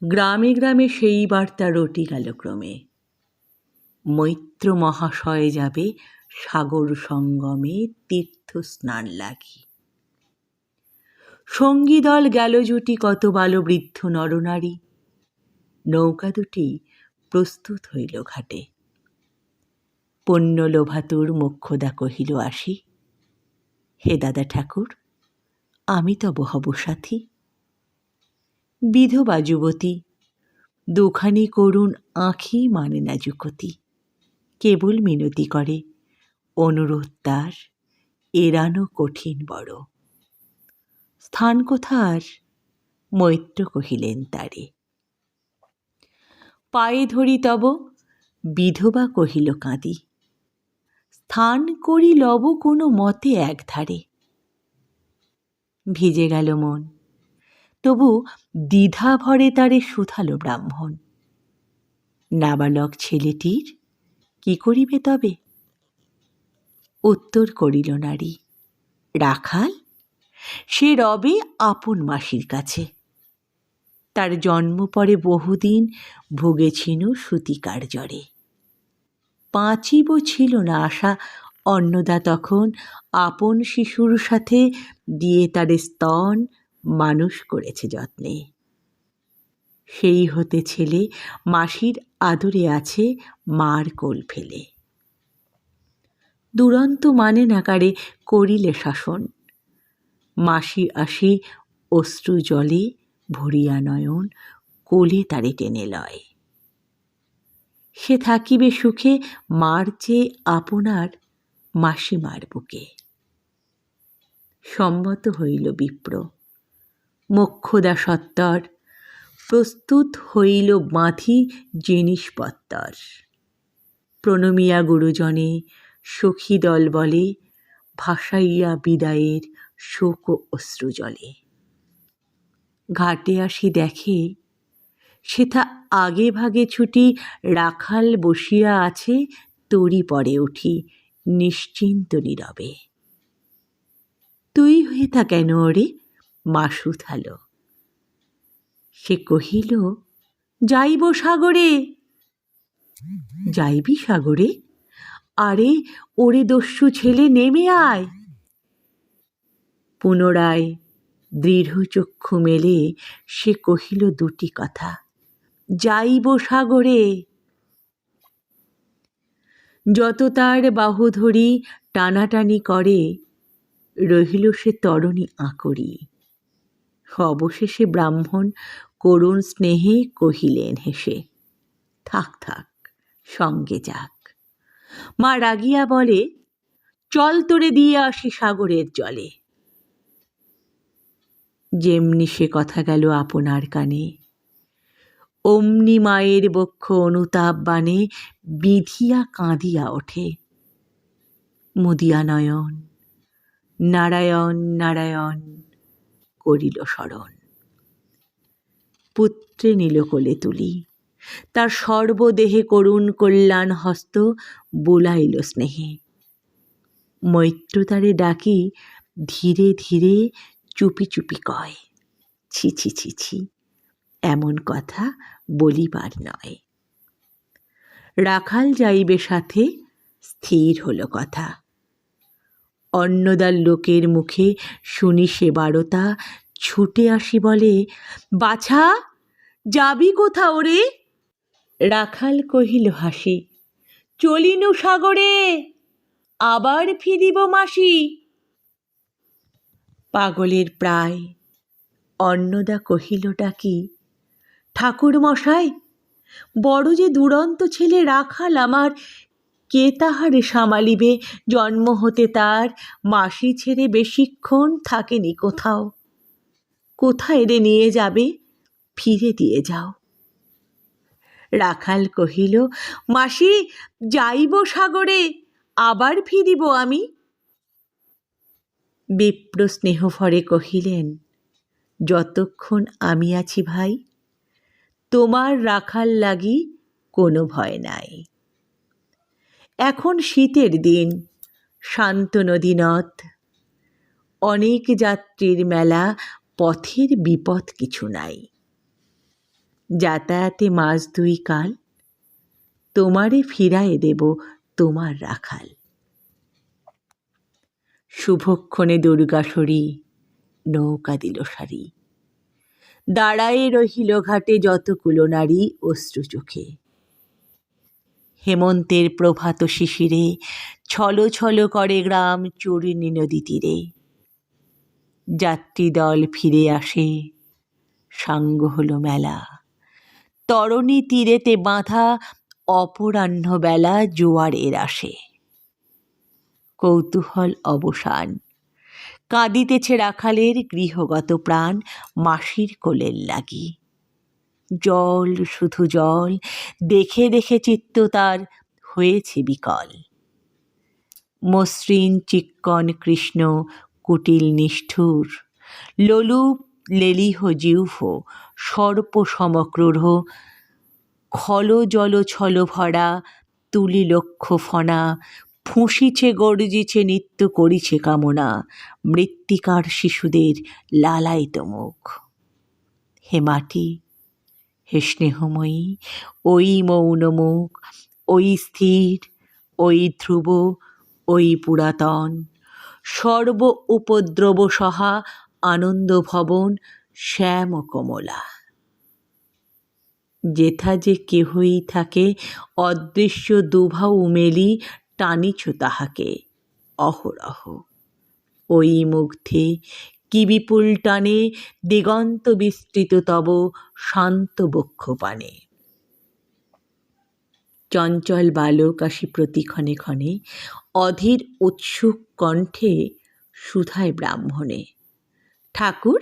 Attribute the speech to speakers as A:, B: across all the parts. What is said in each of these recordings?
A: গ্রামে গ্রামে সেই বার্তা রটি গেল ক্রমে, মৈত্র মহাশয় যাবে সাগর সঙ্গমে তীর্থ স্নান লাগি। সঙ্গী দল গেল জুটি কত বালবৃদ্ধ নরনারী, নৌকা দুটি প্রস্তুত হইল ঘাটে। পণ্য লোভাতুর মোক্ষদা কহিল আসি, হে দাদা ঠাকুর আমি তব হব সাথী। বিধবা যুবতী দুখানি করুণ আঁখি মানে না যুকতি, কেবল মিনতি করে অনুরোধ তার এড়ানো কঠিন বড়। স্থান কোথার? মৈত্র কহিলেন তারে। পায়ে ধরি তব, বিধবা কহিল কাঁদি, স্থান করি লব কোনো মতে একধারে। ভিজে গেল মন, তবু দ্বিধা ভরে তারে শুধালো ব্রাহ্মণ, নাবালক ছেলেটির কি করিবে তবে? উত্তর করিল নারী, রাখাল সে রবে আপন মাসির কাছে। তার জন্ম পরে বহুদিন ভুগেছিল সুতিকার জ্বরে। পাঁচিব ছিল না আশা, অন্নদা তখন আপন শিশুর সাথে দিয়ে তারে স্তন মানুষ করেছে যত্নে। সেই হতে ছেলে মাসির আদরে আছে মার কোল ফেলে। দুরন্ত মানে নাকারে করিলে শাসন, মাসি আসি অশ্রু জলে ভরিয়া নয়ন কোলে তারে টেনে লয়। সে থাকিবে সুখে মার চেয়ে আপনার মাসিমার বুকে। সম্মত হইল বিপ্র, মোক্ষদা সত্বর প্রস্তুত হইল বাঁধি জিনিসপত্তর। প্রণমিয়া গুরুজনে সখী দল বলে ভাসাইয়া বিদায়ের শোক অশ্রু জলে। ঘাটে আসি দেখে সেথা আগে ভাগে ছুটি রাখাল বসিয়া আছে তরি পরে উঠি নিশ্চিন্ত নীরবে। তুই হেথা কেন ওরে? মা শুধালো। সে কহিল যাইব সাগরে। যাইবি সাগরে? আরে ওরে দস্যু ছেলে নেমে আয়। পুনরায় দৃঢ় চক্ষু মেলে সে কহিল দুটি কথা, যাইব সাগরে। যত তার বাহু ধরি টানাটানি করে রহিল সে তরণী আঁকড়ি। অবশেষে ব্রাহ্মণ করুণ স্নেহে কহিলেন হেসে, থাক থাক সঙ্গে যাক। মা রাগিয়া বলে, চল তোরে দিয়ে আসি সাগরের জলে। যেমনি সে কথা গেল আপনার কানে, অমনি মায়ের বক্ষ অনুতাপ বানে বিধিয়া কাঁদিয়া ওঠে। মুদিয়া নয়ন নারায়ণ নারায়ণ করিল স্মরণ। পুত্রে নিল কোলে তুলি, তার সর্বদেহে করুণ কল্যাণ হস্ত বুলাইল স্নেহে। মৈত্র তারে ডাকি ধীরে ধীরে চুপি চুপি কয়, ছি ছি ছি ছি, এমন কথা বলিবার নয়। রাখাল যাইবে সাথে, স্থির হলো কথা। অন্নদার লোকের মুখে শুনি সে বারতা, ছুটে আসি বলে, বাছা যাবি কোথা ওরে? রাখাল কহিল হাসি, চলিনু সাগরে, আবার ফিরিব মাসি। পাগলের প্রায় অন্নদা কহিল ডাকি, ঠাকুর মশাই বড় যে দুরন্ত ছেলে রাখাল আমার, কে তাহারে সামালিবে? জন্ম হতে তার মাসি ছেড়ে বেশিক্ষণ থাকেনি কোথাও। কোথায় রে নিয়ে যাবে? ফিরে দিয়ে যাও। রাখাল কহিল, মাসি যাইব সাগরে, আবার ফিরিব আমি। বিপ্র স্নেহভরে কহিলেন, যতক্ষণ আমি আছি ভাই, তোমার রাখাল লাগি কোনো ভয় নাই। এখন শীতের দিন, শান্ত নদী নদ, অনেক যাত্রীর মেলা, পথের বিপদ কিছু নাই। যাতায়াতে মাস 2 কাল, তোমারে ফিরায়ে দেব তোমার রাখাল। শুভক্ষণে দুর্গাসরী নৌকা দিল সারি, দাঁড়ায়ে রহিল ঘাটে যতকুলো নারী অশ্রু চোখে। হেমন্তের প্রভাত শিশিরে ছল ছল করে গ্রাম চূর্ণী নদী তীরে। যাত্রীদল ফিরে আসে, সাঙ্গ হলো মেলা, তরণী তীরেতে বাঁধা অপরাহ্ন বেলা জোয়ারের আসে। কৌতূহল অবসান, কাঁদিতেছে রাখালের গৃহগত প্রাণ মাসির কোলের লাগি। জল শুধু জল, দেখে দেখে চিত্ত তার হয়েছে বিকল। মসৃণ চিক্কণ কৃষ্ণ কুটিল নিষ্ঠুর, লোলুপ লেলিহ জিহ্ব সর্প সমক্রূর। খল জল ছল ভরা তুলি লক্ষ ফনা, ফুঁসিছে গর্জিছে নিত্য করিছে কামনা। মৃত্তিকার শিশুদের লালায়িত মুখ। হে মাটি, হে স্নেহময়ী, ওই মৌন মুখ, ওই স্থির, ওই ধ্রুব, ওই পুরাতন, সর্ব উপদ্রব সহা আনন্দ ভবন শ্যাম কমলা। যেথা যে কেহই থাকে অদৃশ্য দুভাউ মেলি টানিছ তাহাকে অহরহ। ওই মুগ্ধে কি বিপুল টানে দিগন্ত বিস্তৃত তব শান্ত বক্ষ পানে। চঞ্চল বালক আসি প্রতি ক্ষণে ক্ষণে, অধীর উৎসুক কণ্ঠে শুধায় ব্রাহ্মণে, ঠাকুর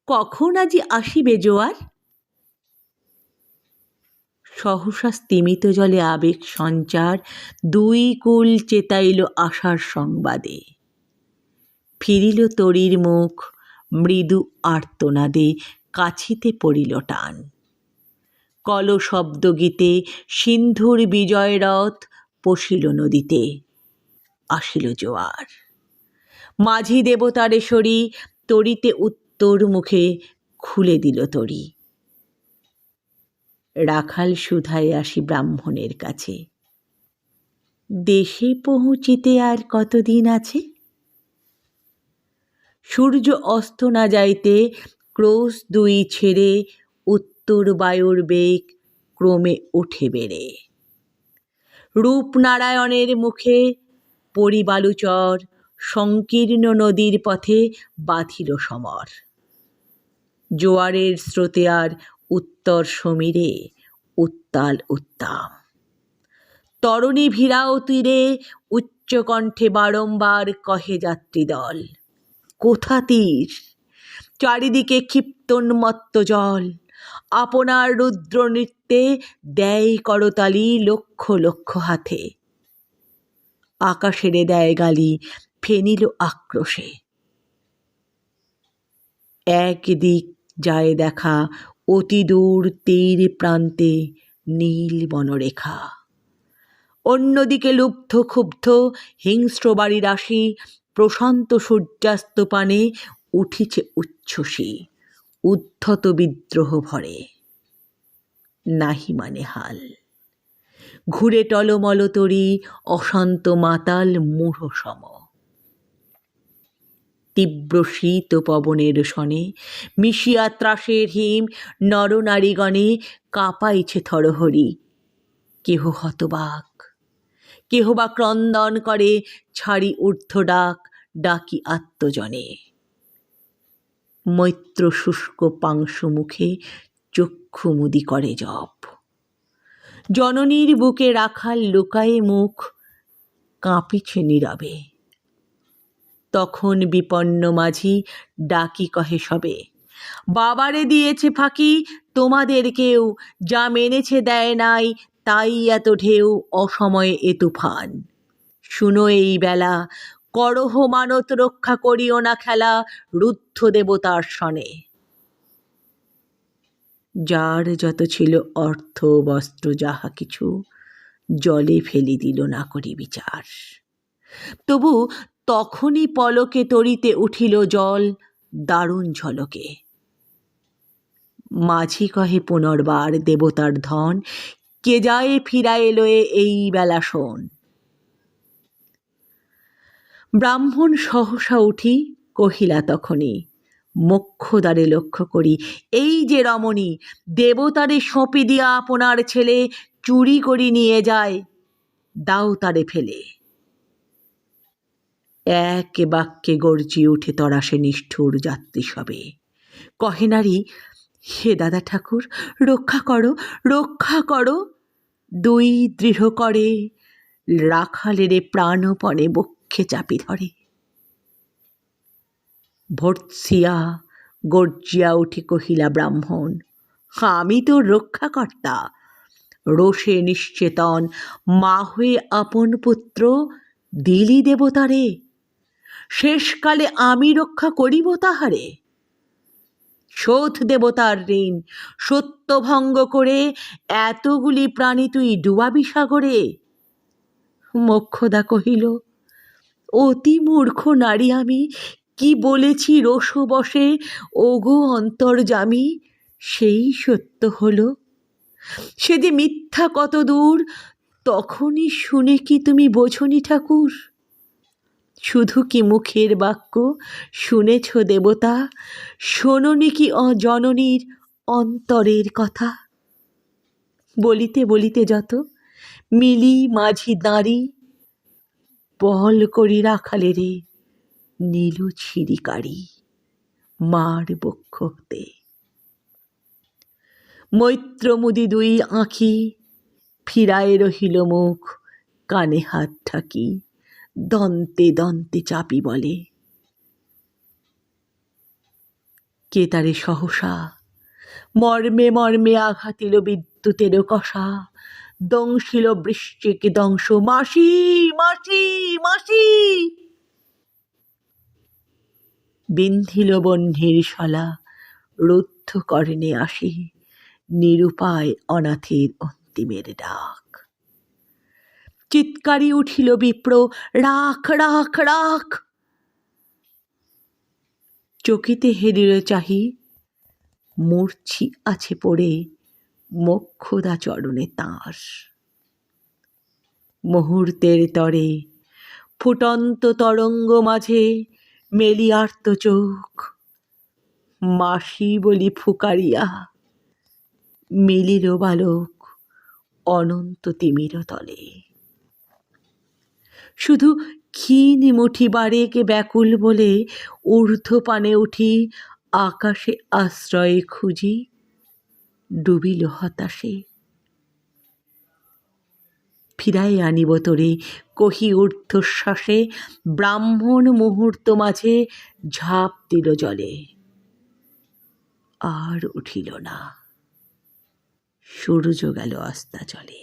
A: কখন আজি আসিবে জোয়ার? সহসা স্তিমিত জলে আবেগ সঞ্চার, 2 কূল চেতাইল আশার সংবাদে। ফিরিল তরীর মুখ, মৃদু আর্তনাদে কাছিতে পড়িল টান। কল শব্দ গীতে সিন্ধুর বিজয় রথ পশিল নদীতে, আসিল জোয়ার। মাঝি দেবতারেশ্বরী তরিতে উত্তর মুখে খুলে দিল তরী। রাখাল শুধায় আসি ব্রাহ্মণের কাছে, দেশে পৌঁছিতে আর কতদিন আছে? সূর্য অস্ত না যাইতে ক্রোশ 2 ছেড়ে উত্তর বায়ুর বেগ ক্রমে ওঠে বেড়ে। রূপনারায়ণের মুখে পরিবালুচর সংকীর্ণ নদীর পথে বাঁধিল সমর। জোয়ারের স্রোতে আর উত্তর সমীরে উত্তাল উত্তাম। তরণী ভিড়াও তীরে উচ্চকণ্ঠে বারংবার কহে যাত্রীদল, কোথা তীর? চারিদিকে ক্ষিপ্তোন্মত্ত জল, আপনার রুদ্র নৃত্যে দেয় করতালি লক্ষ লক্ষ হাতে। আকাশেরে দেয় গালি ফেনিল আক্রোশে। একদিক যায় দেখা অতি দূর তীর প্রান্তে নীল বনরেখা, অন্যদিকে লুব্ধ ক্ষুব্ধ হিংস্র বাড়ি রাশি প্রশান্ত সূর্যাস্ত পানে উঠিছে উচ্ছ্বসী উদ্ধত বিদ্রোহ ভরে। নাহি মানে হাল, ঘুরে টলমল তরী অশান্ত মাতাল মূঢ় সম। তীব্র শীত পবনের শনে মিশিয়া ত্রাসের হিম নরনারীগণে কাঁপাইছে থরহরি। কেহ হতবাক, কেহ বা ক্রন্দন করে ছাড়ি ঊর্ধ্ব ডাক ডাকি আত্মজনে। মৈত্র শুষ্ক পাংশু মুখে চক্ষু মুদি করে জপ। জননীর বুকে রাখাল লুকায়ে মুখ কাঁপিছে নীরবে। তখন বিপন্ন মাঝি ডাকি কহে সবে, বাবারে দিয়েছে ফাঁকি তোমাদের কেউ, যা মেনেছে দেয় নাই তাই এত ঢেউ অসময়ে এ তুফান। শুনো এই বেলা, করহ মানত রক্ষা করিও না খেলা রুদ্ধ দেবতার সনে। যার যত ছিল অর্থ বস্ত্র যাহা কিছু জলে ফেলি দিল না করি বিচার। তবু তখনই পলকে তরিতে উঠিল জল দারুণ ঝলকে। মাঝি কহে পুনর্বার দেবতার ধন, কে যায় ফিরায়ে লয়ে এই বেলা শোন। ব্রাহ্মণ সহসা উঠি কহিলা তখনই, মোক্ষদ্বারে লক্ষ্য করি, এই যে রমণী দেবতারে সঁপি দিয়া আপনার ছেলে চুরি করি নিয়ে যায়, দাও তারে ফেলে। এক বাক্যে গর্জিয়ে উঠে তরাসে নিষ্ঠুর যাত্রী সবে। কহে নারী, হে দাদা ঠাকুর, রক্ষা করো, রক্ষা করো। দুই দৃঢ় করে রাখালেরে প্রাণপণে বক্ষে চাপি ধরে। ভর্ৎসিয়া গর্জিয়া উঠে কহিলা ব্রাহ্মণ, আমি তোর রক্ষাকর্তা। রোষে নিশ্চেতন মা হয়ে আপন পুত্র দিলি দেবতারে, শেষকালে আমি রক্ষা করিব তাহারে। শোধ দেবতার ঋণ, সত্যভঙ্গ করে এতগুলি প্রাণী তুই ডুবাবি সাগরে। মোক্ষদা কহিল, অতি মূর্খ নারী আমি, কি বলেছি রোষবশে ওগো অন্তর্যামী, সেই সত্য হলো। সে যে মিথ্যা কত দূর তখনই শুনে কি তুমি বোঝনি ঠাকুর? শুধু কি মুখের বাক্য শুনেছ দেবতা, শোনোনি কি জননীর অন্তরের কথা? বলিতে বলিতে যত মিলি মাঝি দাঁড়ি, বল করি রাখালেরে নীল ছিরিকারি মার বক্ষ হতে। মৈত্রমুদি দুই আঁখি ফিরায় রহিল মুখ, কানে হাত ঠাকি দন্তে দন্তে চাপি বলে, কে তারে সহসা মর্মে মর্মে আঘাতিল বিদ্যুতের কষা, দংশিল বৃশ্চিক দংশ, মাসি মাসি মাসি। বিন্ধিল বহ্নির শলা, রুদ্ধ কর্ণে আসি নিরুপায় অনাথের অন্তিমের ডাক। চিৎকারি উঠিল বিপ্র, রাখ রাখ রাখ। চকিতে হেরিল চাহি, মূর্ছি আছে পড়ে মোক্ষদা চরণে তাঁর। মুহূর্তের তরে ফুটন্ত তরঙ্গ মাঝে মেলি আর্ত চোখ, মাসি বলি ফুকারিয়া মিলিল বালক অনন্ত তিমির তলে। শুধু ক্ষীণ মুঠি বারেকে ব্যাকুল বলে ঊর্ধ্বপানে উঠি আকাশে আশ্রয় খুঁজি, ডুবিল হতাশে। ফিরাই আনিব তোরে কহি ঊর্ধ্বশ্বাসে, ব্রাহ্মণ মুহূর্ত মাঝে ঝাঁপ দিল জলে। আর উঠিল না, সূর্য গেল অস্তাচলে।